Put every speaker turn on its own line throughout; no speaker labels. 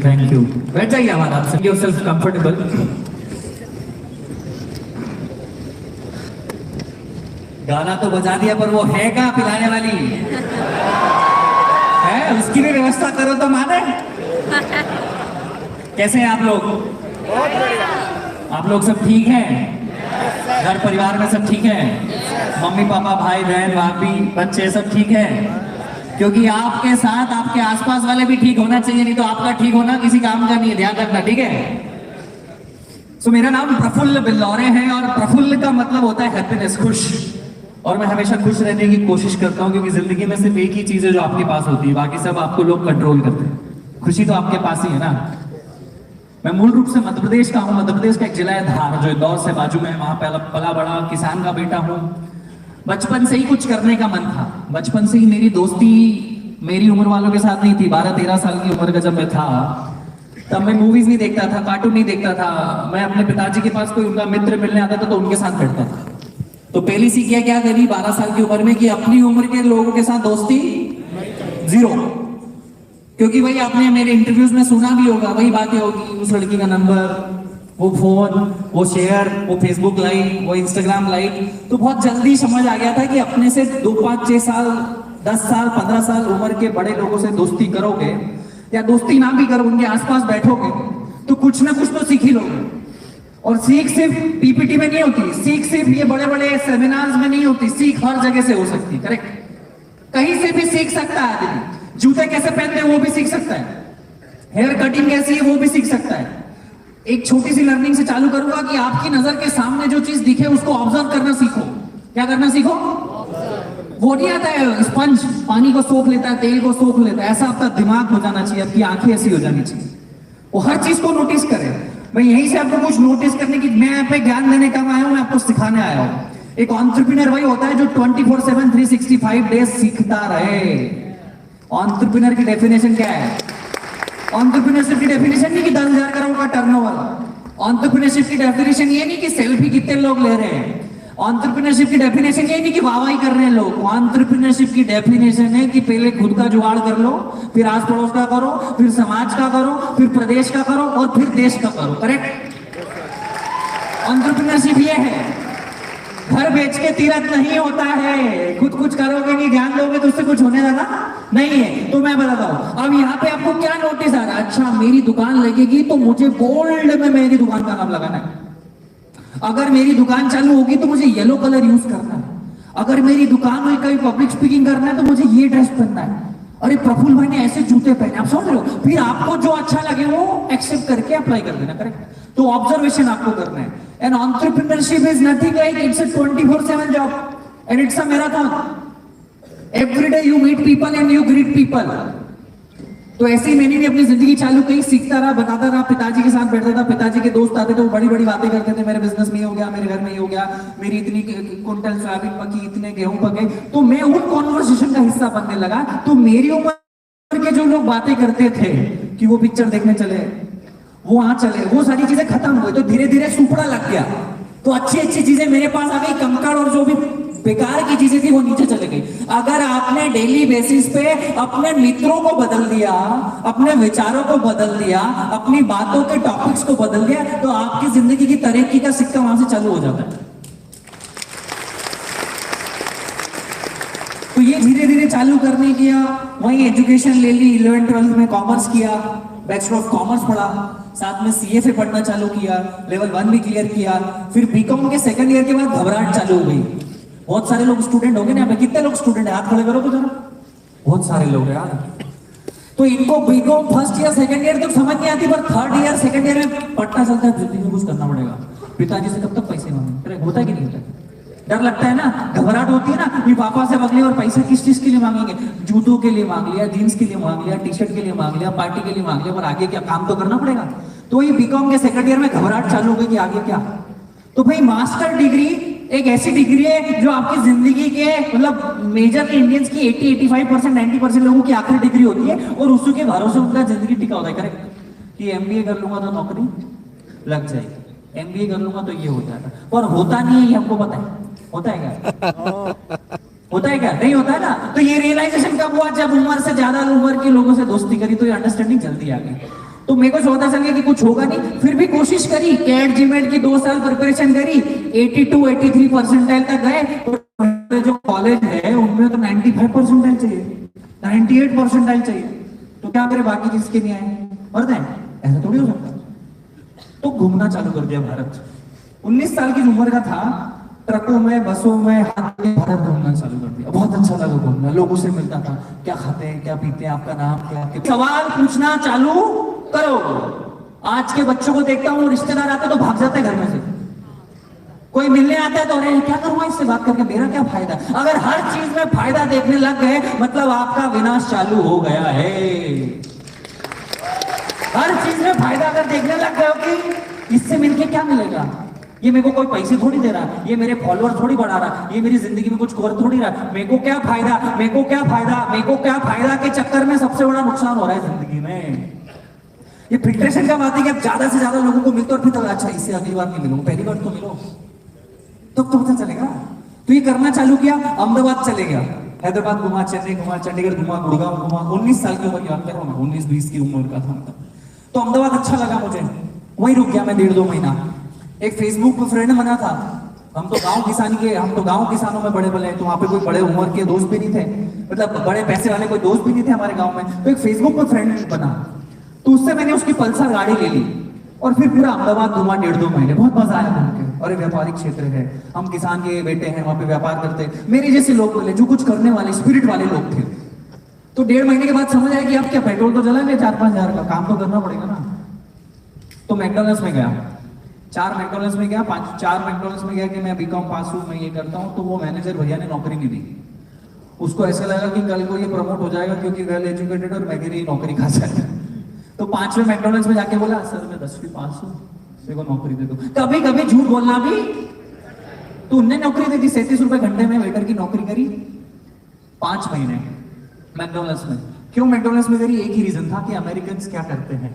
Thank you. बैठ जाइए हमारा, आप सब योरसेल्फ कंफर्टेबल। गाना तो बजा दिया, पर वो है क्या पिलाने वाली है, उसकी भी व्यवस्था करो तो माने। कैसे हैं आप लोग? आप लोग सब ठीक हैं? घर परिवार में सब ठीक है? मम्मी पापा भाई बहन भाभी बच्चे सब ठीक है? क्योंकि आपके साथ आपके आसपास वाले भी ठीक होना चाहिए, नहीं तो आपका ठीक होना किसी काम का नहीं है, ध्यान रखना, ठीक है? सो मेरा नाम प्रफुल्ल बिल्लौरे है और प्रफुल्ल का मतलब होता है हैप्पीनेस, खुश। और मैं हमेशा खुश रहने की कोशिश करता हूँ, क्योंकि जिंदगी में सिर्फ एक ही चीज है जो आपके पास होती है, बाकी सब आपको लोग कंट्रोल करते हैं। खुशी तो आपके पास ही है ना। मैं मूल रूप से मध्य प्रदेश का हूँ। मध्य प्रदेश का एक जिला है धार, जो इंदौर से बाजू में है। वहां पला बड़ा किसान का बेटा हूँ। बचपन से ही कुछ करने का मन था। बचपन से ही मेरी दोस्ती मेरी उम्र वालों के साथ नहीं थी। 12-13 साल की उम्र का जब मैं था, तब मैं मूवीज नहीं देखता था, कार्टून नहीं देखता था। मैं अपने पिताजी के पास कोई उनका मित्र मिलने आता था तो उनके साथ बैठता था। तो पहली सीख क्या करी 12 साल की उम्र में, कि अपनी उम्र के लोगों के साथ दोस्ती जीरो। क्योंकि भाई आपने मेरे इंटरव्यूज में सुना भी होगा, वही बातें होगी, उस लड़की का नंबर, वो फोन, वो शेयर, वो फेसबुक लाइक, वो इंस्टाग्राम लाइक। तो बहुत जल्दी समझ आ गया था कि अपने से 2, 5, 6 साल, 10 साल, 15 साल उम्र के बड़े लोगों से दोस्ती करोगे, या दोस्ती ना भी करो, उनके आसपास बैठोगे, तो कुछ ना कुछ तो सीख ही लोगे। और सीख सिर्फ पीपीटी में नहीं होती, सीख सिर्फ ये बड़े बड़े सेमिनार्स में नहीं होती, सीख हर जगह से हो सकती है। करेक्ट? कहीं से भी सीख सकता है आदमी। जूते कैसे पहनते हैं वो भी सीख सकता है, हेयर कटिंग कैसी है वो भी सीख सकता है। एक छोटी सी लर्निंग से चालू करूंगा कि आपकी नजर के सामने जो चीज दिखे उसको ऑब्जर्व करना सीखो। क्या करना सीखो? वो नहीं आता है स्पंज पानी को सोख लेता है, तेल को सोख लेता है, ऐसा आपका दिमाग हो जाना चाहिए, आपकी आंखें ऐसी हो जानी चाहिए, वो हर चीज को नोटिस करे। मैं यहीं से आपको कुछ नोटिस करने की, मैं यहाँ पे ज्ञान देने का आया हूँ, मैं आपको सिखाने आया हूँ। एक एंटरप्रेन्योर वही होता है जो 24/7 365 डेज सीखता रहे। एंटरप्रेन्योर की डेफिनेशन क्या है? एंटरप्रेन्योरशिप की डेफिनेशन नहीं कि 10,000 करोड़ का टर्नओवर। एंटरप्रेन्योरशिप की डेफिनेशन ये नहीं कि सेल्फी कितने लोग ले रहे हैं। एंटरप्रेन्योरशिप की डेफिनेशन ये नहीं कि वाहवाही कर रहे हैं लोग। एंटरप्रेन्योरशिप की डेफिनेशन है कि पहले खुद का जुगाड़ कर लो, फिर आस पड़ोस का करो, फिर समाज का करो, फिर प्रदेश का करो और फिर देश का करो। करेक्ट? एंटरप्रेन्योरशिप ये है। घर बेच के तीरथ नहीं होता है। खुद कुछ करोगे नहीं, ध्यान दोगे तो उससे कुछ होने वाला नहीं है। तो मैं बताता हूं, अब यहाँ पे आपको क्या नोटिस आ रहा है? अच्छा, मेरी दुकान लगेगी तो मुझे बोल्ड में मेरी दुकान का नाम लगाना है। अगर मेरी दुकान चालू होगी तो मुझे येलो कलर यूज करना है। अगर मेरी दुकान में कहीं पब्लिक स्पीकिंग करना है तो मुझे ये ड्रेस पहनना है। अरे प्रफुल्ल भाई ने ऐसे जूते पहने, आप समझ रहे हो? फिर आपको जो अच्छा लगे वो एक्सेप्ट करके अप्लाई कर देना। करेक्ट? तो ऑब्जर्वेशन आपको करना है। And entrepreneurship is nothing like, it's a 24/7 job and it's a marathon. Every day you meet people and you greet people. तो ऐसे ही मैंने भी अपनी जिंदगी चालू कही, सीखता रहा, बताता रहा। पिताजी के साथ बैठता था, पिताजी के दोस्त आते थे, वो बड़ी बड़ी बातें करते थे, मेरे बिजनेस में ये हो गया, मेरे घर में ये हो गया, मेरी इतनी कुंटल सोयाबीन पकी, इतने गेहूं पके। तो मैं उन कॉन्वर्सेशन का हिस्सा बनने लगा। तो मेरी उम्र के जो लोग बातें करते थे कि वो पिक्चर देखने चले, वो वहां चले, वो सारी चीजें खत्म हुई। तो धीरे धीरे सुपड़ा लग गया। तो अच्छी अच्छी चीजें मेरे पास आ गई, कंकड़ और जो भी बेकार की चीजें थी वो नीचे चले गई। अगर आपने डेली बेसिस पे अपने मित्रों को बदल दिया, अपने विचारों को बदल दिया, अपनी बातों के टॉपिक्स को बदल दिया, तो आपकी जिंदगी की तरक्की का सिक्का वहां से चालू हो जाता है। तो ये धीरे धीरे चालू करने किया। वही एजुकेशन ले ली, 11th-12th में कॉमर्स किया, बैचलर ऑफ कॉमर्स पढ़ा, साथ में सीएफए पढ़ना चालू किया, लेवल 1 भी क्लियर किया। फिर बीकॉम के सेकंड ईयर के बाद घबराहट चालू हो गई। बहुत सारे लोग स्टूडेंट हो गए ना, कितने लोग स्टूडेंट है? हाथ खड़े करो तो जरा। बहुत सारे लोग हैं यार। तो इनको BCom first year second year तक समझ नहीं आती, पर थर्ड ईयर सेकंड ईयर में पट्टा चलता है, जिंदगी में कुछ करना पड़ेगा, पिताजी से कब तक पैसे मांगे। होता है कि नहीं होता? डर लगता है ना, घबराहट होती है ना कि पापा से अगली और पैसा किस चीज के लिए मांगेंगे? जूतों के लिए मांग लिया, जीन्स के लिए मांग लिया, टी शर्ट के लिए मांग लिया, पार्टी के लिए मांग लिया, पर आगे क्या, काम तो करना पड़ेगा। तो ये बीकॉम के सेकंड ईयर में घबराहट चालू हो गई कि आगे क्या। तो भाई मास्टर डिग्री एक ऐसी डिग्री है जो आपकी जिंदगी के मतलब मेजर इंडियंस की 80-85%, 90% लोगों की आखिरी डिग्री होती है, और उसी के भरोसे उनका जिंदगी टिका होता है। करेक्ट? कि एमबीए कर लूंगा तो नौकरी लग जाएगी, एमबीए कर लूंगा तो ये हो जाएगा, पर होता नहीं है, ये हमको पता है। होता है क्या? होता है क्या? नहीं होता है ना। तो ये रियलाइजेशन कब हुआ? जब उम्र से ज्यादा उम्र के लोगों से दोस्ती करी तो ये अंडरस्टैंडिंग जल्दी आ गई। तो मेरे को पता चल गया कि कुछ होगा नहीं, फिर भी कोशिश करी, कैट जीमेट की 2 साल प्रिपरेशन करी, 82-83 परसेंटाइल तक गए। तो जो कॉलेज है उनमें तो 95 परसेंटाइल चाहिए, 98 परसेंटाइल चाहिए। तो क्या करे, बाकी किसके नहीं आए? पढ़ते हैं, ऐसा थोड़ी हो सकता। तो घूमना चालू कर दिया भारत। 19 साल की उम्र का था, ट्रकों में, बसों में, हाथ में भारत घूमना चालू कर दिया। बहुत अच्छा लगा घूमना, लोगों से मिलता था, क्या खाते हैं, क्या पीते हैं, आपका नाम क्या है, सवाल पूछना चालू करो। आज के बच्चों को देखता हूँ, रिश्तेदार आते तो भाग जाते घर में से, कोई मिलने आता है तो अरे क्या करूंगा इससे बात करके, मेरा क्या फायदा। अगर हर चीज में फायदा देखने लग गए मतलब आपका विनाश चालू हो गया है। हर चीज में फायदा अगर देखने लग गए हो कि इससे मिलके क्या मिलेगा, ये मेरे को कोई पैसे थोड़ी दे रहा, ये मेरे फॉलोअर थोड़ी बढ़ा रहा, ये मेरी जिंदगी में कुछ कर थोड़ी रहा, मेरे को क्या फायदा, मेरे को क्या फायदा, मेरे को क्या फायदा के चक्कर में सबसे बड़ा नुकसान हो रहा है जिंदगी में। ये फिल्ट्रेशन का बात है कि आप ज्यादा से ज्यादा लोगों को मिलते और फिर अच्छा इससे अगली बार नहीं मिलूंगा, पहली बार तो मिलो तो पता चलेगा। तो ये करना चालू किया, अहमदाबाद चले गया, हैदराबाद घुमा, चेन्नई घुमा, चंडीगढ़ घुमा, गुड़गांव घुमा। 19 साल की उम्र, याद करो ना, 19-20 की उम्र का था। तो अहमदाबाद अच्छा लगा मुझे, वहीं रुक गया मैं 1.5-2 महीना। एक फेसबुक पे फ्रेंड बना था, हम तो गांव किसानों में बड़े बड़े, तो वहां पे कोई बड़े उम्र के दोस्त भी नहीं थे, मतलब बड़े पैसे वाले कोई दोस्त भी नहीं थे हमारे गांव में। तो एक फेसबुक पे फ्रेंड बना, तो उससे मैंने उसकी पल्सर गाड़ी ले ली और फिर पूरा अहमदाबाद घुमा 1.5-2 महीने। बहुत मजा आया घूम के, और व्यापारिक क्षेत्र है, हम किसान के बेटे हैं, वहां पे व्यापार करते हैं, मेरे जैसे लोग मिले जो कुछ करने वाले स्पिरिट वाले लोग थे। तो 1.5 महीने के बाद समझ आया कि अब क्या, पेट्रोल तो जला गया 4-5 हजार का, काम तो करना पड़ेगा ना। तो मैकडॉनल्ड्स में गया, 4 मैकडॉनल्ड्स में गया, 4 मैकडॉनल्ड्स में गया कि मैं बीकॉम पास हूँ, मैं ये करता हूँ। तो वो मैनेजर भैया ने नौकरी नहीं दी, उसको ऐसा लगा कि कल को ये प्रमोट हो जाएगा क्योंकि वेल एजुकेटेड और मैं मेरी नौकरी खा जाएगा। तो 5वें मैकडॉनल्ड्स में जाके बोला, सर मैं 10वीं पास हूँ, मेरे को नौकरी दे दो। कभी कभी झूठ बोलना भी, तो उनने नौकरी दे दी, 37 रुपए घंटे में वेटर की नौकरी करी 5 महीने मैकडॉनल्ड्स में। क्यों मैकडॉनल्ड्स में करी? एक ही रीजन था कि अमेरिकन क्या करते हैं।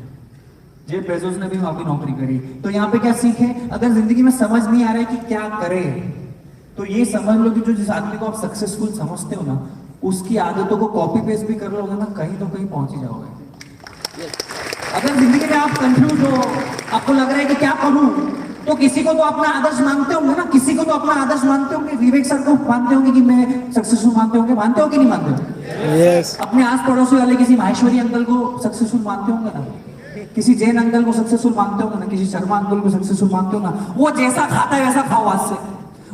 जेफ बेजोस ने भी वहां पर नौकरी करी। तो यहाँ पे क्या सीखे, अगर जिंदगी में समझ नहीं आ रहा है कि क्या करे, तो ये समझ लो कि जो जिस आदमी को आप सक्सेसफुल समझते हो ना, उसकी आदतों को कॉपी पेस्ट भी कर लोगे ना, कहीं तो कहीं पहुंच ही जाओगे। अगर जिंदगी में आप कंफ्यूज हो, आपको लग रहा है कि क्या करूं, तो किसी को तो अपना आदर्श मानते होंगे ना, किसी को तो अपना आदर्श मानते होंगे। विवेक सर को मानते होंगे कि मैं सक्सेसफुल मानते होंगे, मानते हो कि नहीं मानते हो? yes. अपने आस पड़ोसी वाले किसी माहेश्वरी अंकल को सक्सेसफुल मानते होंगे ना, किसी जैन अंकल को सक्सेसफुल मानते होंगे ना, किसी शर्मा अंकल को सक्सेसफुल मानते हो ना। वो जैसा खाता है वैसा खाओ आज से,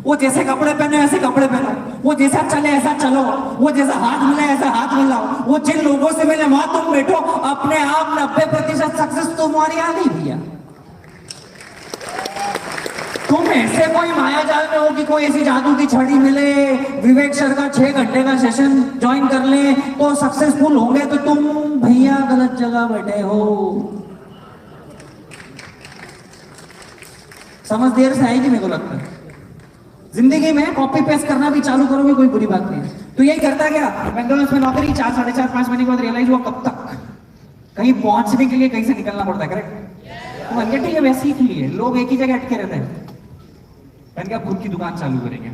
वो जैसे कपड़े पहने ऐसे कपड़े पहनो, वो जैसा चले ऐसा चलो, वो जैसा हाथ मिले ऐसा हाथ मिलाओ, वो जिन लोगों से मिले वहां तुम बैठो, अपने आप 90% सक्सेस तुम्हारी आ गई भैया। तुम ऐसे कोई माया जाल में हो कि कोई ऐसी जादू की छड़ी मिले, विवेक सर का 6 घंटे का सेशन ज्वाइन कर ले तो सक्सेसफुल होंगे, तो तुम भैया गलत जगह बैठे हो। समझ देर से आएगी मेरे को लगता है। जिंदगी में कॉपी पेस्ट करना भी चालू करोगे कोई बुरी बात नहीं है। तो यही करता गया, मैकडॉनल्ड्स में नौकरी, 4, 4.5-5 महीने के बाद रियलाइज हुआ कब तक, कहीं पहुंचने के लिए कहीं से निकलना पड़ता है, करेक्ट। तो मैंने ठीक है वैसे ही लिए लोग एक ही जगह अटके रहते हैं, मैंने खुद की दुकान चालू करेंगे।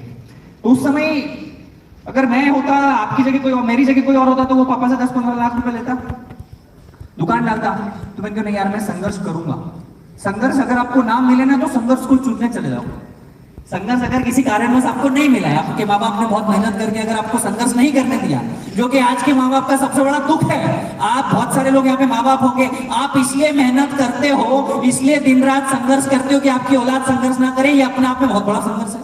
तो उस समय अगर मैं होता, आपकी जगह कोई और, मेरी जगह कोई और होता, तो वो पापा से 10-15 लाख रुपए लेता, दुकान डालता। तो मैंने कहा नहीं यार मैं संघर्ष करूंगा। संघर्ष अगर आपको नाम मिले ना तो संघर्ष को चुनने चले जाओ। संघर्ष अगर किसी कारणवश आपको नहीं मिला है, आपके माँ बाप ने बहुत मेहनत करके अगर आपको संघर्ष नहीं करने दिया, जो कि आज के माँ बाप का सबसे बड़ा दुख है। आप बहुत सारे लोग यहाँ पे माँ बाप होंगे, आप इसलिए मेहनत करते हो, इसलिए दिन रात संघर्ष करते हो कि आपकी औलाद संघर्ष ना करे। ये अपने आप में बहुत बड़ा संघर्ष है।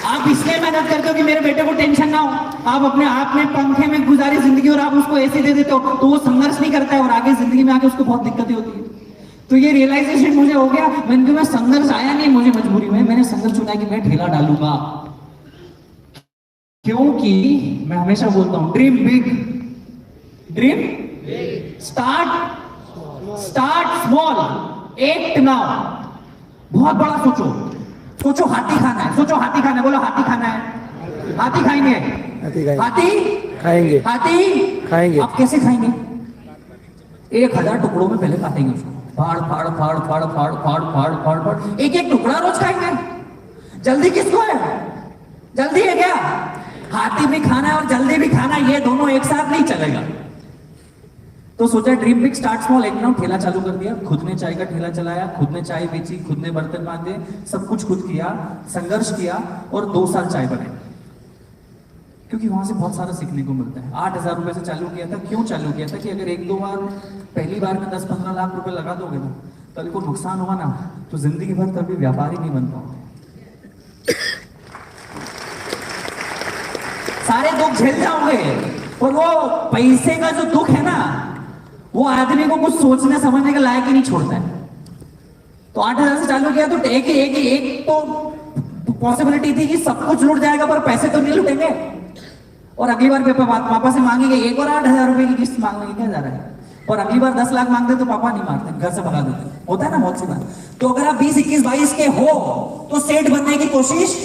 आप इसलिए मेहनत करते हो कि मेरे बेटे को टेंशन ना हो। आप अपने आप में पंखे में गुजारी जिंदगी और आप उसको ऐसे दे देते हो, तो वो संघर्ष नहीं करता है और आगे जिंदगी में आके उसको बहुत दिक्कतें होती है। तो ये रियलाइजेशन मुझे हो गया, मैं संघर्ष आया नहीं मुझे मजबूरी में, मैंने संघर्ष चुना कि मैं ठेला डालूंगा। क्योंकि मैं हमेशा बोलता हूं dream big, dream start small, act now. बहुत बड़ा सोचो हाथी खाना है, सोचो हाथी खाना है, बोलो हाथी खाना है, हाथी खाएंगे, हाथी खाएंगे। आप कैसे खाएंगे? 1000 टुकड़ों में पहले काटेंगे उसको, फाड़ फाड़ फाड़ फाड़ फाड़ फाड़ फाड़ फाड़ फाड़, एक टुकड़ा रोज खाएंगे। जल्दी किसको है? जल्दी है क्या? हाथी भी खाना है और जल्दी भी खाना, ये दोनों एक साथ नहीं चलेगा। तो सोचा ड्रीम बिग स्टार्ट स्मॉल। एक ना ठेला चालू कर दिया, खुद ने चाय का ठेला चलाया, खुद ने चाय बेची, खुद ने बर्तन बांधे, सब कुछ खुद किया, संघर्ष किया और 2 साल चाय बनाई। क्योंकि वहां से बहुत सारा सीखने को मिलता है। 8,000 रुपए से चालू किया था। क्यों चालू किया था? कि अगर 1-2 बार पहली बार में 10-15 लाख रुपए लगा दोगे ना, कल को नुकसान हुआ ना तो जिंदगी भर कभी व्यापारी नहीं बन पाओगे। सारे दुख झेल जाओगे और वो पैसे का जो दुख है ना, वो आदमी को कुछ सोचने समझने के लायक ही नहीं छोड़ता है। तो 8,000 से चालू किया तो एक तो पॉसिबिलिटी थी कि सब कुछ लूट जाएगा पर पैसे तो नहीं लूटेंगे। और अगली बार पापा से मांगेंगे एक और 8,000 रुपए की किस्त मांगने क्या जा रहा है। और अगली बार 10 लाख मांगते तो पापा नहीं मारते, घर से भगा देते। होता है ना बहुत सी बात। तो अगर आप 20, 21, 22 के हो तो सेठ बनने की कोशिश,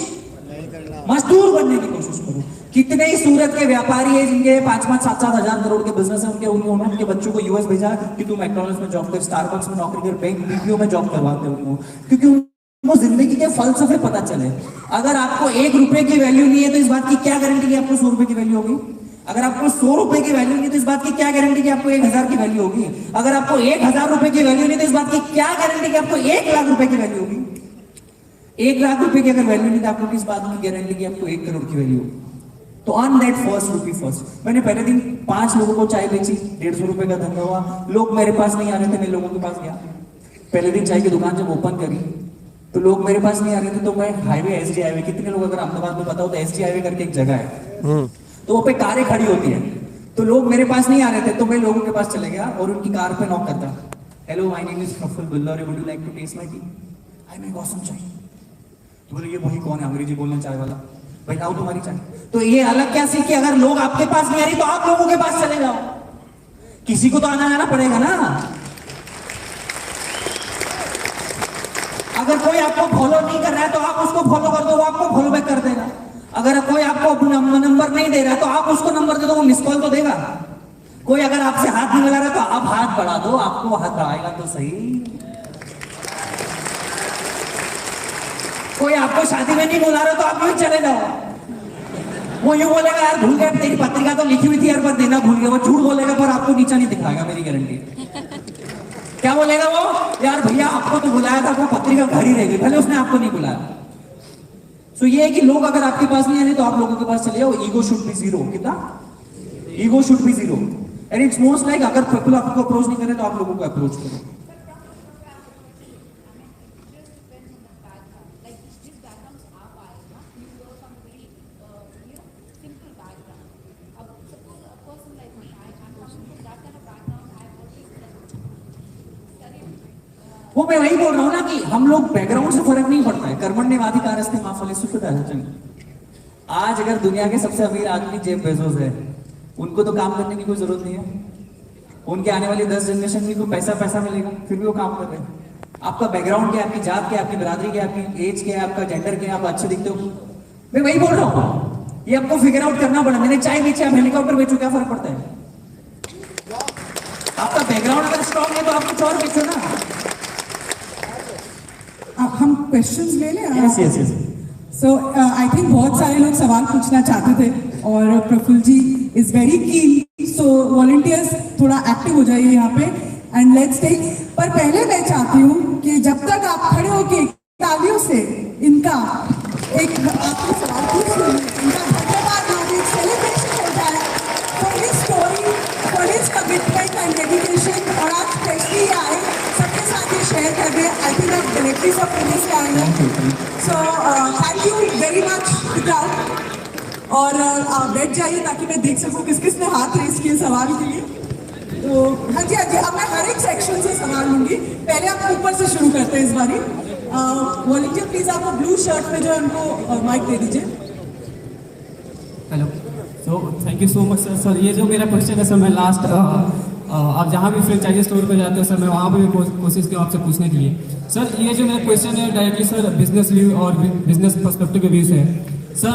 मजदूर बनने की कोशिश करो। कितने ही सूरत के व्यापारी है जिनके 5-5, 7-7 हजार करोड़ के बिजनेस है, उनके बच्चों को यूएस भेजा कि तू मैकडॉनल्ड्स में जॉब कर, स्टारबक्स में नौकरी कर, बैंक बीपीओ में जॉब करवाते हैं उनको, क्योंकि उनको जिंदगी के फलसफे पता चले। अगर आपको 1 रुपए की वैल्यू नहीं है तो इस बात की क्या गारंटी कि आपको 100 रुपए की वैल्यू होगी? अगर आपको 100 रुपए की वैल्यू नहीं तो इस बात की क्या गारंटी कि आपको 1,000 की वैल्यू होगी? अगर आपको 1,000 रुपए की वैल्यू नहीं तो इस बात की क्या गारंटी कि आपको 1 लाख रुपए की वैल्यू होगी? 1 लाख रुपए की अगर वैल्यू नहीं तो आपको किस बात की गारंटी कि आपको 1 करोड़ की वैल्यू होगी? तो earn that first rupee first. मैंने पहले दिन 5 लोगों को चाय बेची, 150 रुपए का धंधा हुआ। लोग मेरे पास नहीं आ रहे थे, मैं लोगों के पास गया। पहले दिन चाय की दुकान जब ओपन करी तो लोग मेरे पास नहीं आ रहे थे, तो मैं हाईवे, एसडी हाईवे, कितने लोग अगर अहमदाबाद में पता हो तो एसडी हाईवे करके एक जगह है, तो वो पे कारें खड़ी होती है। तो लोग मेरे पास नहीं आ रहे थे तो मैं लोगों के पास चले गया और उनकी कार पे नॉक करता, hello my name is Praful Bullar, would you like to taste my tea? I make awesome chai. तो बोले ये वही कौन है अंग्रेजी बोलने चाय वाला? भाई लाओ तुम्हारी चाय। तो ये अलग क्या सीख कि अगर लोग आपके पास नहीं आ रही तो आप लोगों के पास चले जाओ। किसी को तो आना पड़ेगा ना। अगर कोई आपको फॉलो नहीं कर रहा है तो आप उसको फॉलो कर दो, वो आपको फॉलो बैक कर देगा। अगर कोई आपको नंबर नहीं दे रहा है तो आप उसको नंबर दे दो, वो मिस कॉल तो देगा। कोई अगर आपसे हाथ नहीं मिला रहा तो आप हाथ बढ़ा दो, आपको हाथ बढ़ाएगा तो सही। कोई आपको शादी में नहीं बुला रहा तो आप यूं चले जाओ। वो यूं बोलेगा यार भूल गया, तेरी पत्रिका तो लिखी हुई थी यार पर देना भूल गया। वो झूठ बोलेगा पर आपको नीचा नहीं दिखाएगा, मेरी गारंटी। क्या बोलेगा वो? यार भैया आपको तो बुलाया था, वो पत्रिका घर ही रह गई, भले उसने आपको नहीं बुलाया। तो ये है कि लोग अगर आपके पास नहीं आए तो आप लोगों के पास चले जाओ। Ego should be zero. कितना? Ego should be zero. And it's most like अगर पीपल आपको अप्रोच नहीं करे तो आप लोगों को अप्रोच करो। वो मैं वही बोल रहा हूं ना कि हम लोग बैकग्राउंड से फर्क नहीं पड़ता है। कर्मण्येवाधिकारस्ते मा फलेषु कदाचन। आज अगर दुनिया के सबसे अमीर आदमी जेफ बेजोस है, उनको तो काम करने की कोई जरूरत नहीं है। उनके आने वाली 10 जनरेशन में को पैसा मिलेगा, फिर भी वो काम कर रहे हैं। आपका बैकग्राउंड क्या, आपकी जात क्या, आपकी बिरादरी क्या, आपकी एज क्या, आपका जेंडर क्या, आप अच्छे दिखते हो, मैं वही बोल रहा हूँ। ये आपको फिगर आउट करना पड़ा। मैंने चाय बेची, आप हेलीकॉप्टर बेचो, क्या फर्क पड़ता है? आपका बैकग्राउंड अगर स्ट्रॉन्ग है तो आप कुछ और बेचो ना।
हम क्वेश्चंस ले लें?
Yes yes yes.
So I think बहुत सारे लोग सवाल पूछना चाहते थे और प्रफुल्ल जी is very keen, so volunteers थोड़ा एक्टिव हो जाइए यहाँ पे एंड लेट्स टेक। पर पहले मैं चाहती हूँ कि जब तक आप खड़े होके तालियों से इनका एक आपको सवाल पूछ लो, इनका धन्यवाद हो, एक सेलिब्रेशन हो जाए for his story, for his commitment and dedication. और आप स्पेशली आए सबके साथ ये शेयर कर रहे हैं। आई थिंक आप डायरेक्टली सब पुलिस से आए हैं, so thank you very much crowd. और आप बैठ जाइए ताकि मैं देख सकूं किस किस ने हाथ रेस किए सवाल के लिए। तो हाँ जी, अब मैं हर एक सेक्शन से सवाल लूंगी। पहले आप ऊपर से शुरू करते हैं इस बारी। वॉलंटियर प्लीज आपको ब्लू शर्ट में जो है उनको माइक दे दीजिए।
Hello, so thank you so much sir. Sir ये जो मेरा क्वेश्चन है सर, मैं लास्ट आप जहाँ भी फ्रेंचाइजी स्टोर पर जाते हो सर, मैं वहाँ पर भी कोशिश की आपसे पूछने के लिए। सर ये जो मेरा क्वेश्चन है डायरेक्टली सर बिजनेस व्यू और बिजनेस पर्सपेक्टिव के व्यू से है सर।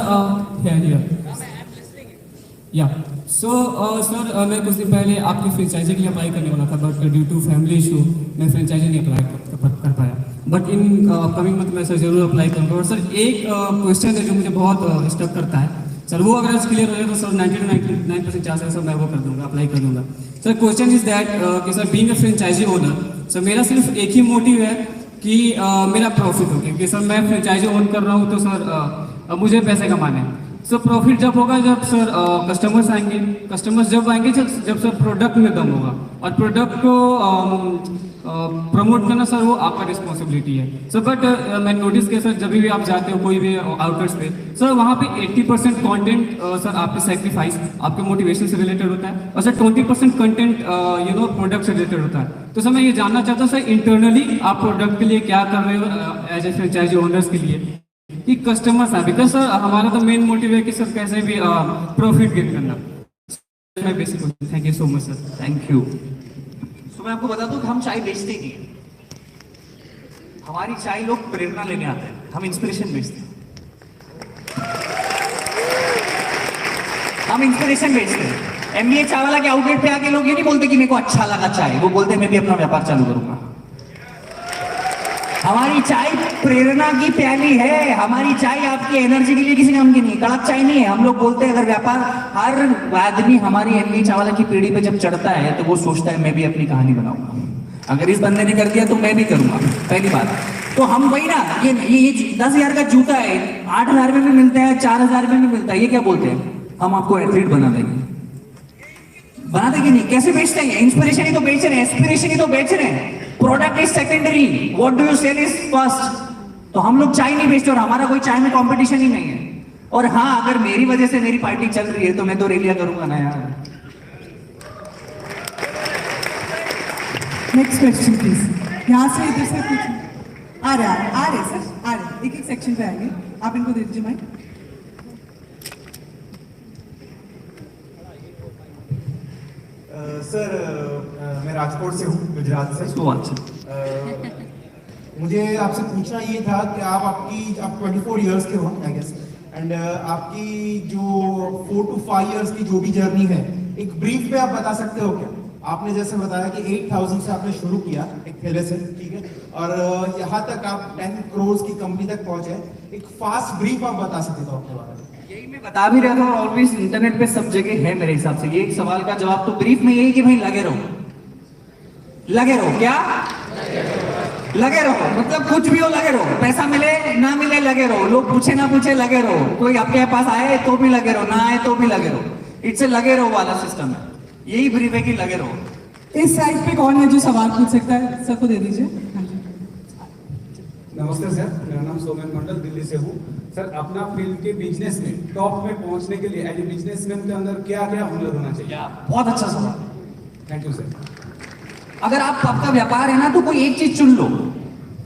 या सर मैं कुछ दिन पहले आपकी फ्रेंचाइजी के लिए अप्लाई करने वाला था, but due to family issue मैं फ्रेंचाइजी नहीं अप्लाई कर पाया। बट इन अपकमिंग मंथ में सर जरूर अप्लाई करूँगा। और सर एक क्वेश्चन है जो मुझे बहुत स्टक करता है सर, वो अगर क्लियर हो जाए तो सर 90 to 99% चांस है सर मैं वो कर दूंगा, अप्लाई कर दूंगा। सर क्वेश्चन इज दैट कि sir being a franchise owner sir मेरा सिर्फ एक ही मोटिव है कि मेरा प्रॉफिट हो, क्योंकि सर मैं फ्रेंचाइजी ओन कर रहा हूँ तो सर मुझे पैसे कमाने हैं। सर प्रॉफिट जब होगा जब सर कस्टमर्स आएंगे, कस्टमर्स जब आएंगे जब सर प्रोडक्ट में दम होगा, और प्रोडक्ट को प्रमोट करना सर वो आपका रिस्पॉन्सिबिलिटी है सर। बट मैंने नोटिस किया सर जब भी आप जाते हो कोई भी आउटलेट्स पे सर वहाँ पे 80% कंटेंट सर आपके सेक्रीफाइस आपके मोटिवेशन से रिलेटेड होता है, और सर 20% कंटेंट प्रोडक्ट से रिलेटेड होता है। तो सर मैं ये जानना चाहता हूँ सर इंटरनली आप प्रोडक्ट के लिए क्या कर रहे हो एज ए फ्रेंचाइजी ओनर्स के लिए कि कस्टमर्स आए, बिकॉज सर हमारा तो मेन मोटिव है कि सर कैसे भी प्रॉफिट गेन करना। Thank you so much sir.
Thank you. तो मैं आपको बता दूं कि हम चाय बेचते ही नहीं है। हमारी चाय लोग प्रेरणा लेने आते हैं, हम इंस्पिरेशन बेचते हैं। हम इंस्पिरेशन बेचते हैं। एमबीए चाय वाला के आउटलेट पे आके लोग ये नहीं बोलते कि मेरे को अच्छा लगा चाय, वो बोलते मैं भी अपना व्यापार चालू करूंगा। हमारी चाय प्रेरणा की प्याली है, हमारी चाय आपकी एनर्जी के लिए किसी काम की नहीं, कड़क चाय नहीं है। हम लोग बोलते हैं अगर व्यापार, हर आदमी हमारी एमबी चावला की पीढ़ी पे जब चढ़ता है तो वो सोचता है मैं भी अपनी कहानी बनाऊंगा, अगर इस बंदे ने कर दिया तो मैं भी करूंगा। पहली बात तो हम वही ना, ये 10,000 का जूता है 8,000 में भी मिलता है, 4,000 में भी मिलता है, ये क्या बोलते हैं हम आपको एथलीट बना देंगे। बना देंगे नहीं, कैसे बेचते हैं? इंस्पिरेशन ही तो बेच रहे हैं, एस्पिरेशन ही तो बेच रहे हैं। Product is secondary, what do you sell is first. तो हम लोग चाय नहीं बेचते और हमारा कोई चाय में कंपटीशन ही नहीं है। और हाँ, अगर मेरी वजह से मेरी पार्टी चल रही है तो मैं तो रैलियां करूंगा ना यार।
Next question please. यहाँ से इधर से कुछ आ रहे सर, आ रहे एक सेक्शन पे आएंगे, आप इनको दे दीजिए माइक।
सर मैं राजकोट से हूँ, गुजरात से।
तो अच्छा,
मुझे आपसे पूछना ये था कि आप 24 इयर्स के हो आई गेस, एंड आपकी जो 4 to 5 इयर्स की जो भी जर्नी है एक ब्रीफ में आप बता सकते हो क्या? आपने जैसे बताया कि 8,000 से आपने शुरू किया एक थैले से, ठीक है, और यहाँ तक आप 10 करोड़ की कंपनी तक पहुंचे। एक फास्ट ब्रीफ आप बता सकते हो अपने बारे में?
यही मैं बता भी रहा था, ऑलवेज इंटरनेट पे सब जगह है मेरे हिसाब से। ये एक सवाल का जवाब तो ब्रीफ में यही कि भाई लगे रहो, लगे रहो। क्या लगे रहो? मतलब कुछ भी हो लगे रहो, पैसा मिले ना मिले लगे रहो, लोग पूछे ना पूछे लगे रहो, कोई आपके पास आए तो भी लगे रहो, ना आए तो भी लगे रहो। इट्स ए लगे रहो वाला सिस्टम है, यही ब्रीफ है कि लगे रहो।
इस साइड पे कौन है जो सवाल पूछ सकता है? सबको दे दीजिए। हाँ जी।
नमस्ते सर, मेरा नाम सोमेन मंडल, दिल्ली से हूँ। सर अपना फील्ड के बिजनेस में टॉप में पहुंचने के लिए एज ए बिजनेसमैन के अंदर क्या क्या हुनर होना चाहिए?
बहुत अच्छा सवाल।
Thank you sir.
अगर आपका व्यापार है ना तो कोई एक चीज चुन लो।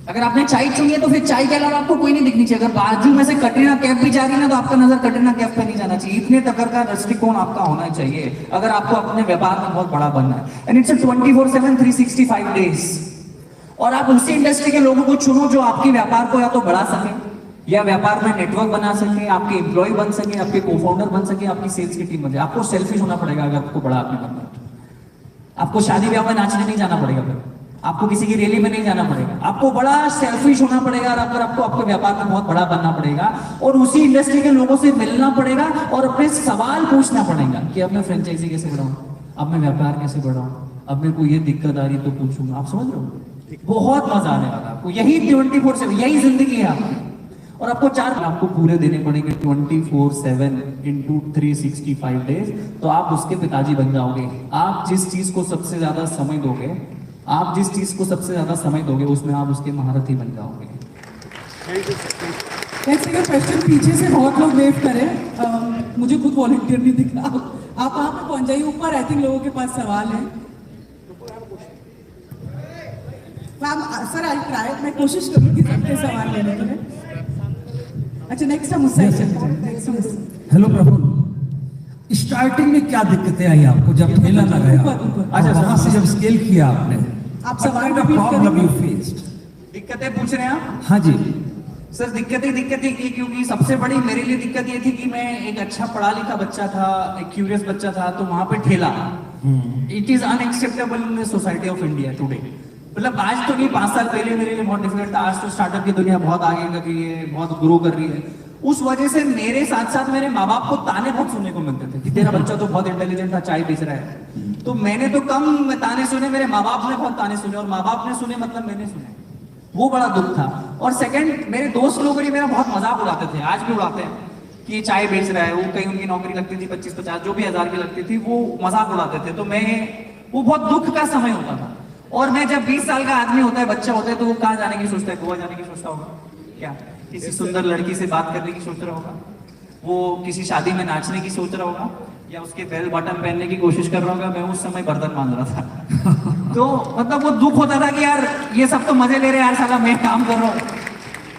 अगर आपने चाय चुनी है तो फिर चाय के अलावा आपको कोई नहीं दिखनी चाहिए। अगर बाजू में से कटरीना कैफ भी जा रही है ना तो आपका नजर कटरीना कैफ पे नहीं जाना चाहिए। इतने तक का दृष्टिकोण आपका होना चाहिए अगर आपको अपने व्यापार में बहुत बड़ा बनना है। And it's 24/7 365 days. और आप उसी इंडस्ट्री के लोगों को चुनो जो आपके व्यापार को या तो बढ़ा सके या व्यापार में नेटवर्क बना सके, आपके एम्प्लॉय बन सके, आपके को फाउंडर बन सके, आपकी सेल्स की टीम बन जाए। आपको सेल्फिश होना पड़ेगा अगर आपको बड़ा आदमी बनना है। आपको शादी ब्याह में नाचने नहीं जाना पड़ेगा, फिर आपको किसी की रैली में नहीं जाना पड़ेगा। आपको बड़ा सेल्फिश होना पड़ेगा और अगर आपको आपके व्यापार में बहुत बड़ा बनना पड़ेगा और उसी इंडस्ट्री के लोगों से मिलना पड़ेगा और अपने सवाल पूछना पड़ेगा कि अब मैं फ्रेंचाइजी कैसे बढ़ाऊं, अब मैं व्यापार कैसे बढ़ाऊं, अब मेरे को ये दिक्कत आ रही तो पूछूंगा। आप समझ रहे हो? बहुत मजा आने वाला आपको। यही 24/7 यही जिंदगी है आपकी। और आपको आपको पूरे देने पड़ेंगे 24/7 into 365 डेज। तो आप उसके पिताजी बन जाओगे। आप जिस चीज को सबसे ज्यादा समय दोगे, आप जिस चीज को सबसे ज्यादा समय दोगे उसमें आप उसके महारथी बन जाओगे।
क्वेश्चन पीछे से बहुत लोग वेट करें, मुझे खुद वॉलंटियर नहीं दिख रहा। आप वहां पे पहुंच जाइए ऊपर। आई थिंक लोगों के पास सवाल है। सर आई ट्राई, मैं कोशिश करूंगी सबके सवाल लेने के लिए। अच्छा नेक्स्ट हम उससे
हेलो प्रफुल्ल, स्टार्टिंग में क्या दिक्कतें आई आपको जब ठेला लगाया? अच्छा, वहां से जब स्केल किया आपने,
आप सवाल
प्रॉब्लम यू फेस्ड?
दिक्कतें पूछ रहे हैं आप?
हाँ जी
सर। दिक्कतें की, क्योंकि सबसे बड़ी मेरे लिए दिक्कत ये थी कि मैं एक अच्छा पढ़ा लिखा बच्चा था, एक क्यूरियस बच्चा था, तो वहां पे ठेला it is unacceptable in the society of India today. मतलब आज तो नहीं, 5 साल पहले मेरे लिए बहुत डिफिकल्ट था। आज तो स्टार्टअप की दुनिया बहुत आगे कर रही है, बहुत ग्रो कर रही है। उस वजह से मेरे साथ साथ मेरे माँ बाप को ताने बहुत सुनने को मिलते थे कि तेरा बच्चा तो बहुत इंटेलिजेंट था, चाय बेच रहा है। तो मैंने तो कम ताने सुने, मेरे माँ बाप ने बहुत ताने सुने, और माँ बाप ने सुने मतलब मैंने सुने। वो बड़ा दुख था। और सेकंड, मेरे दोस्त लोग मेरा बहुत मजाक उड़ाते थे, आज भी उड़ाते हैं कि ये चाय बेच रहा है। वो कहीं उनकी नौकरी लगती थी 25-50 जो भी हज़ार की लगती थी, वो मजाक उड़ाते थे। तो वो बहुत दुख का समय होता था। और मैं जब 20 साल का आदमी होता है, बच्चा होता है, तो वो कहाँ जाने की सोचता है? गोवा जाने की सोचता होगा क्या? किसी सुंदर लड़की से बात करने की सोच रहा होगा? वो किसी शादी में नाचने की सोच रहा होगा, या उसके बेल बटन पहनने की कोशिश कर रहा होगा? मैं उस समय बर्तन मान रहा था। तो मतलब वो दुख होता था कि यार ये सब तो मजे ले रहे हैं यार, साला मैं काम कर रहा हूँ।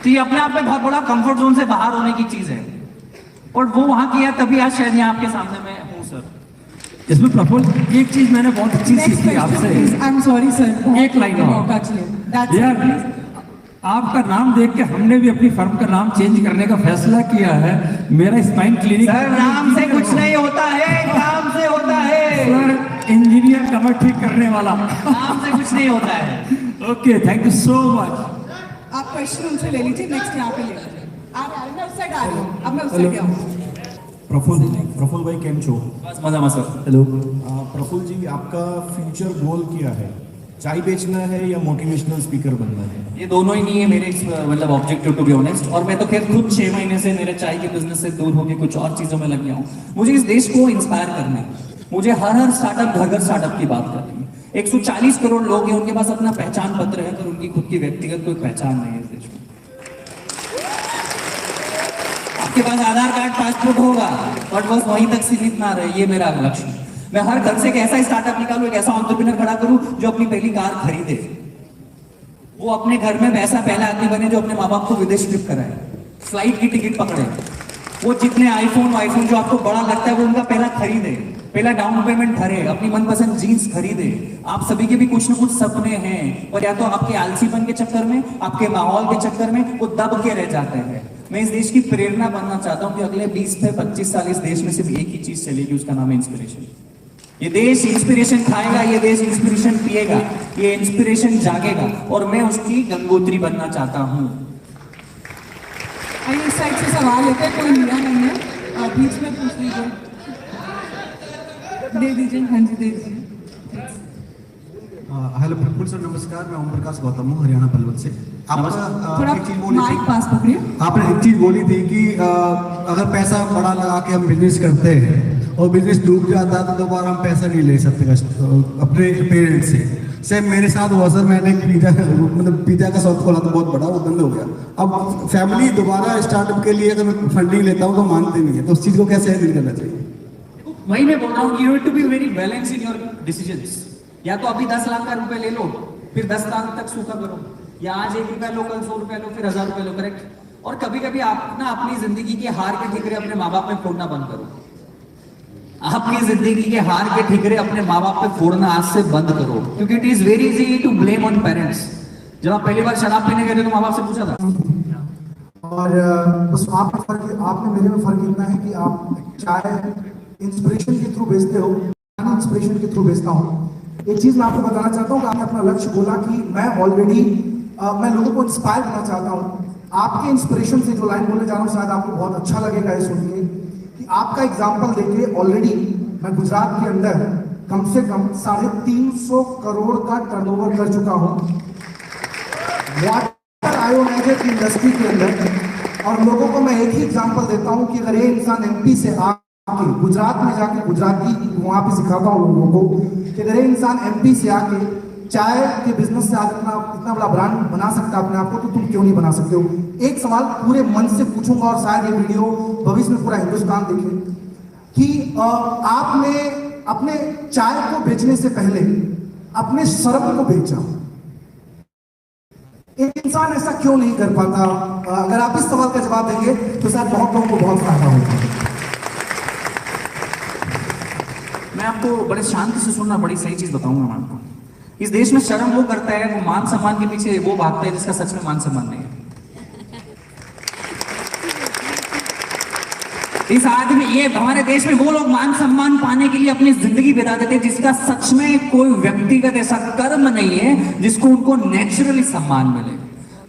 तो ये अपने आप में बहुत बड़ा कंफर्ट जोन से बाहर होने की चीज है, और वो वहां किया, तभी आज शायद यहाँ आपके सामने मैं हूँ सर।
इसमें प्रफुल्ल एक चीज मैंने बहुत अच्छी सीखी आपसे।
आई एम सॉरी सर,
एक लाइन और यार, आपका नाम देख के हमने भी अपनी फर्म का नाम चेंज करने का फैसला किया है। मेरा स्पाइन क्लिनिक।
सर नाम से कुछ नहीं होता है, काम से होता है
सर। इंजीनियर कमर ठीक करने वाला,
नाम से कुछ नहीं होता है।
Okay, thank you so much.
आप क्वेश्चन उनसे ले लीजिए, नेक्स्ट यहाँ पे ले लीजिए। आप मैं उस साइड आ रही हूँ, अब मैं उस साइड आऊँ।
प्रफुल्ल भाई केम छो?
बस मजा मजा सर। हेलो
प्रफुल्ल जी, आपका फ्यूचर गोल क्या है? चाय बेचना है या मोटिवेशनल स्पीकर बनना है?
ये दोनों ही नहीं है मेरे मतलब ऑब्जेक्टिव, टू बी ऑनेस्ट। और मैं तो खैर खुद 6 महीने से मेरे चाय के बिजनेस से दूर होकर कुछ और चीजों में लग गया हूँ। मुझे इस देश को इंस्पायर करना है। मुझे हर स्टार्टअप, घर स्टार्टअप की बात करनी है। 140 करोड़ लोग हैं, उनके पास अपना पहचान पत्र है, पर उनकी खुद की व्यक्तिगत कोई पहचान नहीं है इस देश में। आपके पास आधार कार्ड, पासपोर्ट होगा, बट बस वहीं तक सीमित ना रहे, ये मेरा लक्ष्य है। मैं हर घर से एक ऐसा स्टार्टअप निकालूं, एक ऐसा एंटरप्रेन्योर खड़ा करूं जो अपनी पहली कार खरीदे। वो अपने घर में वैसा पहला आदमी बने जो अपने माँ बाप को विदेश ट्रिप कराए, फ्लाइट की टिकट पकड़े। वो जितने आईफोन जो आपको बड़ा लगता है वो उनका पहला खरीदे, पहला डाउन पेमेंट भरे, अपनी मनपसंद जीन्स खरीदे। आप सभी के भी कुछ न कुछ सपने हैं, और या तो आपके आलसीपन के चक्कर में, आपके माहौल के चक्कर में वो दब के रह जाते हैं। मैं इस देश की प्रेरणा बनना चाहता हूं कि अगले 20 से 25 साल इस देश में सिर्फ एक ही चीज चलेगी, उसका नाम है इंस्पिरेशन। ये देश इंस्पिरेशन खाएगा, ये देश इंस्पिरेशन पिएगा, ये इंस्पिरेशन जागेगा, और मैं उसकी गंगोत्री बनना चाहता हूँ।
आइए इस साइड से सवाल लेते हैं, कोई मिला नहीं है, बीच में पूछ लीजिए, दे दीजिए। हाँ जी, दे दीजिए।
हेलो प्रफुल्ल सर, नमस्कार। मैं ओम प्रकाश गौतम हूँ, हरियाणा पलवल से।
थोड़ा
एक चीज बोली
माइक पास पकड़िए।
आपने एक चीज बोली थी कि अगर पैसा बड़ा लगा के हम बिजनेस करते हैं और बिजनेस डूब जाता है तो दोबारा हम पैसा नहीं ले सकते अपने पेरेंट्स से। सेम मेरे साथ हुआ सर, मैंने पिज्जा का शॉप खोला तो बहुत बड़ा, वो बंद हो गया। अब फैमिली दोबारा स्टार्टअप के लिए अगर मैं फंडिंग लेता हूँ तो मानते नहीं है, तो उस चीज को कैसे हैंडल करना चाहिए?
वही मैं बोल रहा हूँ, you have to be very balance in your decisions. या तो अभी 10 लाख का रुपए ले लो, फिर 10 लाख तक सूखा करो, या आज 1 रुपया लो, कल 100 रुपया लो, फिर 1000 रुपया लो, करेक्ट। और कभी कभी आप ना अपनी जिंदगी की हार के ठिकरे अपने माँ बाप में फोड़ना बंद करो। आपकी जिंदगी के हार के ठिकरे अपने माँ बाप पे फोड़ना आज से बंद करो, क्योंकि it is very easy to blame on parents. जब आप पहली बार शराब पीने गए थे तो माँ बाप से पूछा था।
और बस आपने मेरे में फर्क इतना है कि आप चाहे इंस्पिरेशन के थ्रू बेचते हो, मैं इंस्पिरेशन के थ्रू बेचता हूँ। एक चीज मैं आपको बताना चाहता हूँ कि आपने अपना लक्ष्य बोला कि मैं ऑलरेडी मैं लोगों को इंस्पायर करना चाहता हूँ। आपके इंस्पिरेशन से जो लाइन बोलने जा रहा हूँ शायद आपको बहुत अच्छा लगेगा ये सुन के कि आपका एग्जाम्पल देके ऑलरेडी मैं गुजरात के अंदर कम से कम 350 करोड़ का टर्नओवर कर चुका हूँ वाटर आयोनाइजर की इंडस्ट्री के अंदर। और लोगों को मैं एक ही एग्जाम्पल देता हूँ कि अगर ये इंसान एमपी से आके गुजरात में जाके गुजराती वहां पे सिखाता हूँ लोगों को कि अगर ये इंसान एमपी से आके चाय के बिजनेस से आज इतना बड़ा ब्रांड बना सकता है अपने आप को, तो तुम क्यों नहीं बना सकते हो? एक सवाल पूरे मन से पूछूंगा और शायद ये वीडियो भविष्य में पूरा हिंदुस्तान देखे कि आपने अपने चाय को बेचने से पहले अपने शर्म को बेचा। एक इंसान ऐसा क्यों नहीं कर पाता? अगर आप इस सवाल का जवाब देंगे तो शायद बहुत लोगों को बहुत फायदा होगा।
मैं आपको बड़े शांति से सुनना, बड़ी सही चीज बताऊंगा मैं आपको। इस देश में शर्म वो करता है, वो मान सम्मान के पीछे वो भागता है जिसका सच में मान सम्मान नहीं है। इस आदमी, ये हमारे देश में वो लोग मान सम्मान पाने के लिए अपनी जिंदगी बिता देते हैं जिसका सच में कोई व्यक्तिगत ऐसा कर्म नहीं है जिसको उनको नेचुरली सम्मान मिले।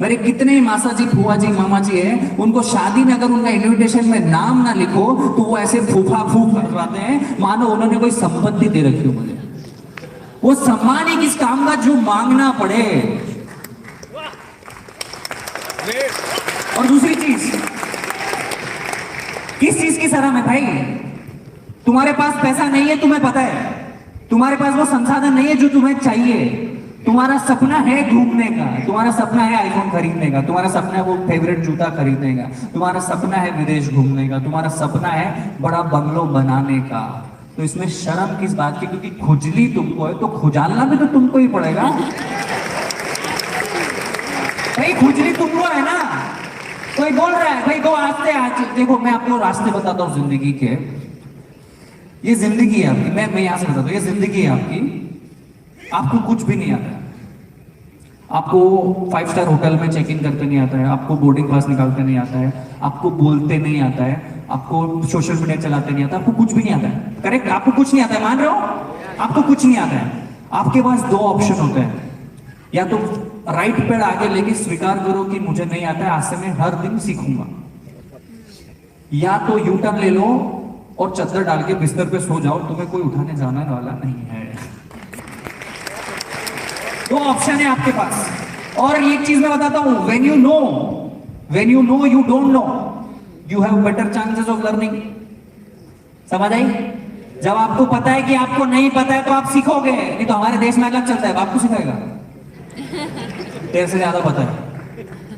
मेरे कितने मासा जी, फुआ जी, मामा जी है, उनको शादी में अगर उनका इन्विटेशन में नाम ना लिखो तो वो ऐसे फूफा फूफ करवाते हैं मानो उन्होंने कोई संपत्ति दे रखी हो मुझे। वो सम्मान ही किस काम का जो मांगना पड़े। और दूसरी चीज, किस चीज की शर्म है भाई? तुम्हारे पास पैसा नहीं है, तुम्हें पता है, तुम्हारे पास वो संसाधन नहीं है जो तुम्हें चाहिए। तुम्हारा सपना है घूमने का, तुम्हारा सपना है आईफोन खरीदने का, तुम्हारा सपना है वो फेवरेट जूता खरीदने का, तुम्हारा सपना है विदेश घूमने का, तुम्हारा सपना है बड़ा बंगलो बनाने का। तो इसमें शर्म किस बात की? क्योंकि खुजली तुमको है तो खुजालना भी तो तुमको ही पड़ेगा भाई। खुजली तुमको है ना। कोई बोल रहा है भाई दो रास्ते, आज देखो मैं आपको रास्ते बताता हूँ जिंदगी के। ये जिंदगी है आपकी, मैं यहां से बताता हूँ, ये जिंदगी है आपकी। आपको कुछ भी नहीं आता है, आपको 5 स्टार होटल में चेक इन करते नहीं आता है, आपको बोर्डिंग पास निकालते नहीं आता है, आपको बोलते नहीं आता है, आपको सोशल मीडिया चलाते नहीं आता, आपको कुछ भी नहीं आता है। करेक्ट? आपको कुछ नहीं आता है, मान रहे हो? आपको कुछ नहीं आता है। आपके पास 2 ऑप्शन होते हैं, या तो राइट पैड आगे लेके स्वीकार करो कि मुझे नहीं आता है, आज से मैं हर दिन सीखूंगा, या तो यू टर्न ले लो और चद्दर डाल के बिस्तर पे सो जाओ, तुम्हें कोई उठाने जाने वाला नहीं है। 2 ऑप्शन है आपके पास। और एक चीज मैं बताता हूं, when you know you don't know, you have better chances of learning। समझ आई? जब आपको पता है कि आपको नहीं पता है तो आप सीखोगे, नहीं तो हमारे देश में अलग चलता है, आपको सिखाएगा तेरे से ज्यादा पता है,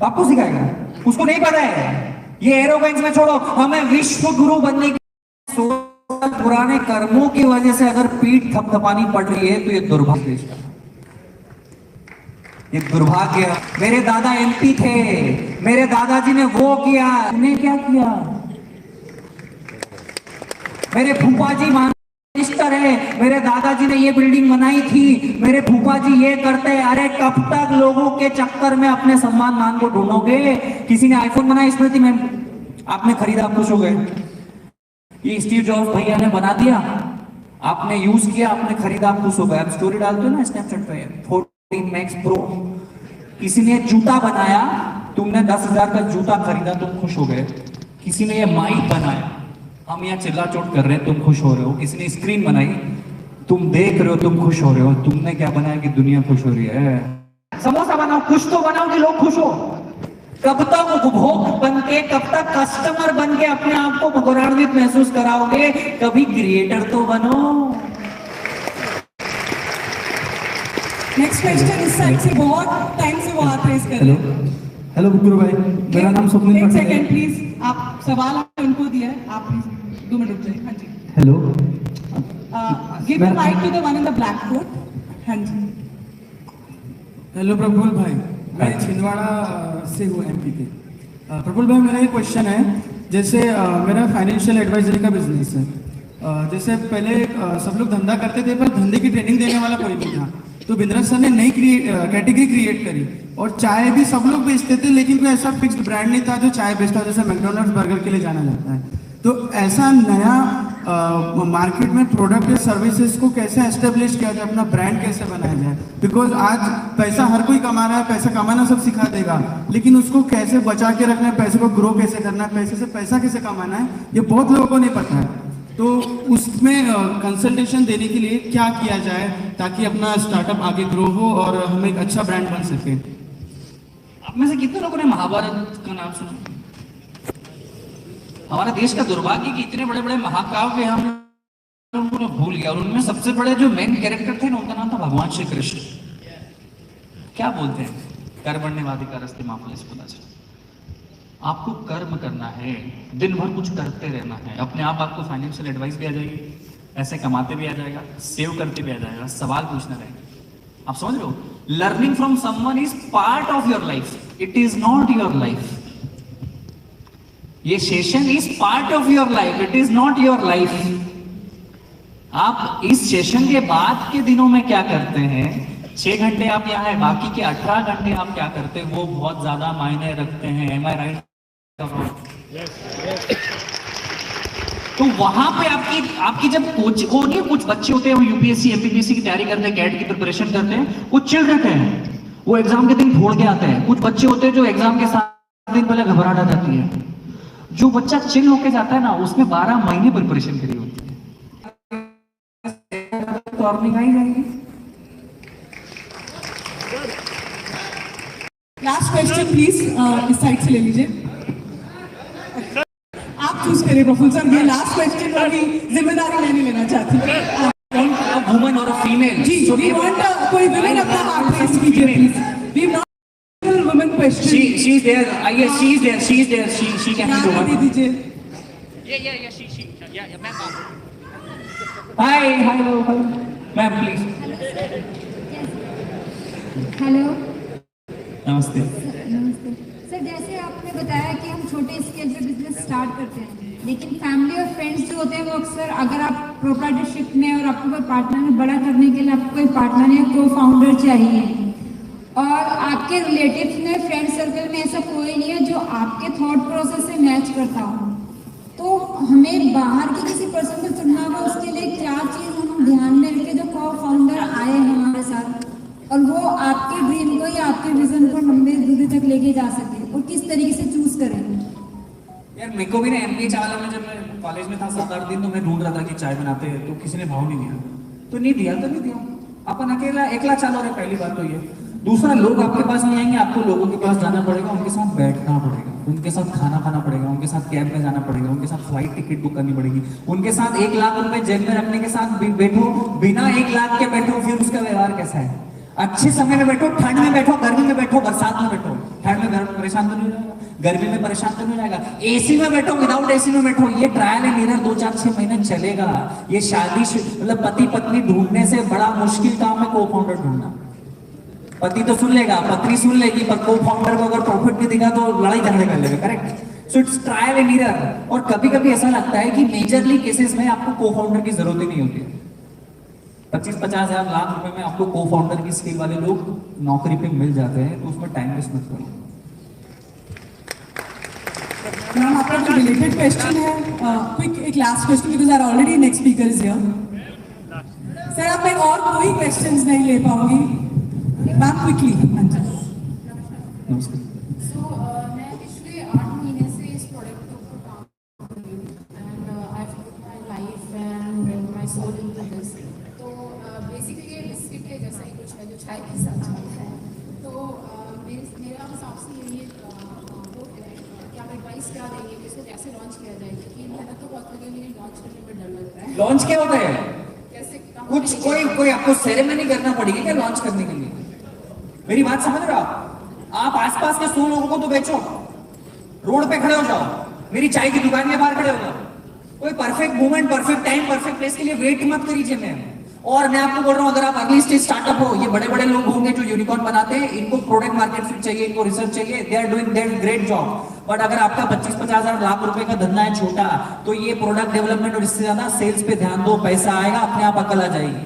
आपको सिखाएगा, उसको नहीं पता है। ये एरोगेंस में छोड़ो, हमें विश्व गुरु बनने की पुराने कर्मों की वजह से अगर पीठ थपथपानी पड़ रही है तो ये दुर्भाग्य देश का, ये दुर्भाग्य। मेरे दादा एमपी थे, मेरे दादाजी ने वो किया, उन्हें क्या किया? मेरे फूफा जी मिनिस्टर है, मेरे दादाजी ने ये बिल्डिंग बनाई थी, मेरे फूफा जी ये करते हैं। अरे कब तक लोगों के चक्कर में अपने सम्मान मान को ढूंढोगे? किसी ने आईफोन बनाया, स्मृति में आपने खरीदा, खुश हो गए। ये स्टीव जॉब्स भैया ने बना दिया, आपने यूज किया, आपने खरीदा, आप खुश हो गए। आप स्टोरी डालते हो ना स्नैपचैट पे, 14 मैक्स प्रो। किसी ने जूता बनाया, तुमने 10,000 का जूता खरीदा, तुम खुश हो गए। किसी ने ये माइक बनाया, हम यहाँ चिल्ला चोट कर रहे हैं, तुम खुश हो रहे हो। किसी ने स्क्रीन बनाई, तुम देख रहे हो, तुम खुश हो रहे हो। तुमने क्या बनाया कि दुनिया खुश हो रही है? समोसा बनाओ, कुछ तो बनाओ कि लोग खुश हो। कब तक उपभोग बन के, कब तक कस्टमर बन के अपने आप को गौरवान्वित महसूस कराओगे? कभी क्रिएटर तो बनो।
नेक्स्ट क्वेश्चन इस साइड से बहुत टाइम से वो हाथ रेज कर रहे हैं।
हेलो गुरु भाई, मेरा नाम स्वप्निल
एक
पटेल है।
सेकंड प्लीज, आप सवाल आपने उनको दिया है, आप प्लीज 2 मिनट रुक जाइए। हाँ जी,
hello,
give the mic to the one in the black coat. हाँ जी,
हेलो प्रफुल्ल भाई, मैं छिंदवाड़ा से हूँ, एमपी के। प्रफुल्ल भाई, मेरा ये क्वेश्चन है, जैसे मेरा फाइनेंशियल एडवाइजरी का बिजनेस है। जैसे पहले सब लोग धंधा करते थे, पर धंधे की ट्रेनिंग देने वाला कोई नहीं था। तो बिंद्रा सर ने नई कैटेगरी क्रिएट करी, और चाय भी सब लोग बेचते थे, लेकिन कोई ऐसा फिक्स्ड ब्रांड नहीं था जो चाय बेचता, जैसे मैकडॉनल्ड्स, बर्गर के लिए जाना जाता है। तो ऐसा नया मार्केट में प्रोडक्ट या सर्विसेज को कैसे एस्टेब्लिश किया जाए, अपना ब्रांड कैसे बनाया जाए? बिकॉज आज पैसा हर कोई कमा रहा है, पैसा कमाना सब सिखा देगा, लेकिन उसको कैसे बचा के रखना है, पैसे को ग्रो कैसे करना है, पैसे से पैसा कैसे कमाना है, ये बहुत लोगों को नहीं पता है। तो उसमें कंसल्टेशन देने के लिए क्या किया जाए ताकि अपना स्टार्टअप आगे ग्रो हो और हम एक अच्छा ब्रांड बन सके?
आप में से कितने लोगों ने महाभारत का नाम सुना? हमारा देश का दुर्भाग्य कि इतने बड़े बड़े महाकाव्य हम लोगों ने भूल गया, और उनमें सबसे बड़े जो मेन कैरेक्टर थे ना, उनका नाम था भगवान श्री कृष्ण। क्या बोलते हैं? कर्मण्येवाधिकारस्ते मा फलेषु कदाचन। आपको कर्म करना है, दिन भर कुछ करते रहना है। अपने आप आपको फाइनेंशियल एडवाइस भी आ जाएगी, पैसे कमाते भी आ जाएगा, सेव करते भी आ जाएगा, सवाल पूछना रहेगा। आप समझ रहे हो? Learning from someone is part of your life, it is not your life. ये session is part of your life, it is not your life. आप इस सेशन के बाद के दिनों में क्या करते हैं? 6 घंटे आप यहाँ है, बाकी के 18 घंटे आप क्या करते हैं, वो बहुत ज्यादा मायने रखते हैं। Am I right? तो वहां पे आपकी जब कोच वो नहीं, कुछ बच्चे होते हैं वो यूपीएससी एमपीपीएससी की तैयारी करते हैं, कैट की प्रिपरेशन करते हैं, कुछ चिल रहते हैं, वो एग्जाम के दिन फोड़ के आते हैं। कुछ बच्चे होते हैं जो एग्जाम के 7 दिन पहले घबराहट आ जाती है। जो बच्चा चिल होके जाता है ना, उसमें 12 महीने प्रिपरेशन करी होती है, तो अर्निंग आई जाएगी।
लास्ट क्वेश्चन प्लीज, इस साइड से ले लीजिए। आप चूज करिए प्रफुल्ल सर, ये लास्ट क्वेश्चन वाली जिम्मेदारी मैं नहीं लेना चाहती।
वुमन और फीमेल
जी, वी वांट कोई वुमेन अपना हाथ रेस कीजिए please. We not women question.
She is there, I guess she is there, she can do one.
दे दीजिए।
या शी या ma'am. Hi hello ma'am please.
Hello
नमस्ते।
नमस्ते सर, जैसे आपने बताया कि हम छोटे स्केल पे बिजनेस स्टार्ट करते हैं, लेकिन फैमिली और फ्रेंड्स जो होते हैं वो अक्सर, अगर आप प्रोप्राइटरशिप में और आपको कोई पार्टनर में बड़ा करने के लिए आपको कोई पार्टनर या को फाउंडर चाहिए, और आपके रिलेटिव्स में, फ्रेंड सर्कल में ऐसा कोई नहीं है जो आपके थॉट प्रोसेस से मैच करता हो, तो हमें बाहर के किसी पर्सन को चुनना होगा, उसके लिए क्या चीज़ हम ध्यान में रखें जो को फाउंडर आए हमारे साथ और वो आपके ड्रीम को या आपके विजन को लंबे दूरी तक लेके जा सके, और किस तरीके से चूज करें?
यार मेरे को भी ना एमबीए चावला में, जब मैं कॉलेज में था 7-8 दिन, तो मैं ढूंढ रहा था कि चाय बनाते हैं, तो किसी ने भाव नहीं दिया, तो नहीं दिया। अपन अकेला एकला चालू रहे, पहली बात तो ये। दूसरा, लोग आपके पास नहीं आएंगे, आपको लोगों के पास जाना पड़ेगा, उनके साथ बैठना पड़ेगा, उनके साथ खाना खाना पड़ेगा, उनके साथ कैब में जाना पड़ेगा, उनके साथ फ्लाइट टिकट बुक करनी पड़ेगी, उनके साथ 1 लाख रुपए जेब में रखने के साथ बैठो, बिना 1 लाख के बैठो, फिर उसका व्यवहार कैसा है? अच्छे समय में बैठो, ठंड में बैठो, गर्मी में बैठो, बरसात में बैठो। ठंड में परेशान तो नहीं हो जाएगा, गर्मी में परेशान तो नहीं हो जाएगा, एसी में बैठो, विदाउट एसी में बैठो। ये ट्रायल एंड एरर 2-4-6 महीने चलेगा। ये शादी मतलब पति पत्नी ढूंढने से बड़ा मुश्किल काम है को फाउंडर ढूंढना। पति तो सुन लेगा, पत्नी सुन लेगी, पर को फाउंडर को अगर प्रॉफिट नहीं दिखा तो लड़ाई झगड़े कर लेगा। Correct? So it's trial and error. और कभी कभी ऐसा लगता है कि मेजरली केसेस में आपको को फाउंडर की जरूरत ही नहीं होती। 25-50 हज़ार लाख रुपए में आपको को फाउंडर की स्किल वाले लोग नौकरी पे मिल जाते हैं, तो उसमें टाइम वेस्ट मत करो।
मैम आपका जो रिलेटेड क्वेश्चन है, क्विक एक last question, because are already next speaker is here. Sir आप मैं और कोई क्वेश्चंस नहीं ले पाऊंगी मैम, क्विकली।
नमस्ते।
मैं पिछले 8 महीने से इस प्रोडक्ट के ऊपर काम कर रही हूँ, and I put my life and my soul into this. तो बेसिकली ये बिस्किट के जैसा ही कुछ है जो चाय के साथ चलता है। तो मेरा हिसाब से ये वो है कि आप एडवाइस क्या देंगे कि इसको कैसे लॉन्च किया जाए, क्योंकि मेहनत तो बहुत लगी, लेकिन लॉन्च करने में डर लगता है।
लॉन्च क्या होता है?
कैसे
कुछ कोई आपको सेरेमनी करना पड़ेगी क्या लॉन्च करने के लिए? मेरी बात समझ रहे हो आप? आसपास के 100 लोगों को तो बेचो, रोड पे खड़े हो जाओ, मेरी चाय की दुकान के बाहर खड़े हो जाओ। कोई perfect moment, perfect time, perfect place के लिए वेट मत करिए मैम। और मैं आपको बोल रहा हूँ, अगर आप अर्ली स्टेज स्टार्टअप हो, ये बड़े बड़े लोग होंगे जो यूनिकॉर्न बनाते हैं, इनको प्रोडक्ट मार्केट फिट चाहिए, इनको रिसर्च चाहिए, they are doing that great job. But अगर आपका 25-50 हज़ार लाख रुपए का धंधा है छोटा, तो ये प्रोडक्ट डेवलपमेंट और इससे ज्यादा सेल्स पे ध्यान दो, पैसा आएगा, अपने आप अकल आ जाएगी।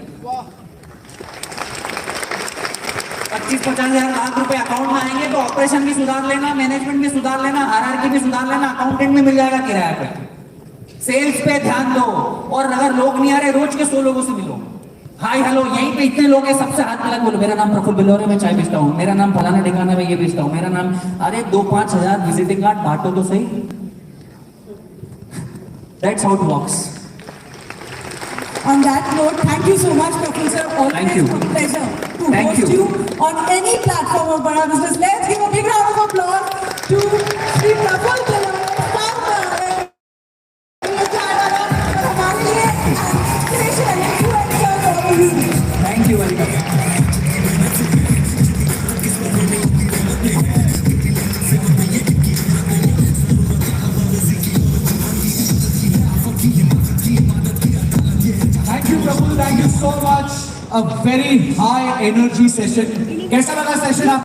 25-50 हज़ार लाख रुपए अकाउंट में आएंगे तो ऑपरेशन भी सुधार लेना, मैनेजमेंट भी सुधार लेना, हायरार्की भी सुधार लेना, अकाउंटेंट भी मिल जाएगा किराया पे। सेल्स पे ध्यान दो, और अगर लोग नहीं आ रहे, रोज के 100 लोगों से मिलो, हाय हेलो, यहीं पे इतने लोग हैं, सबसे हाथ मिला बोलो मेरा नाम प्रफुल्ल बिलोरे, मैं चाय बेचता हूँ, मेरा नाम फलाना ठिकाना में ये बेचता हूँ, मेरा नाम, अरे 2-5 हज़ार विजिटिंग कार्ड बांटो तो सही। That's how it works.
On that note, thank you so much, Professor. Always a pleasure to host you on any platform of Bada Business. Let's give a big round of applause to Shri Praful Bilore, founder and हमारे लिए inspiration and influencer for you.
Thank you very much.
Thank you so much. A very high energy session. कैसा लगा session?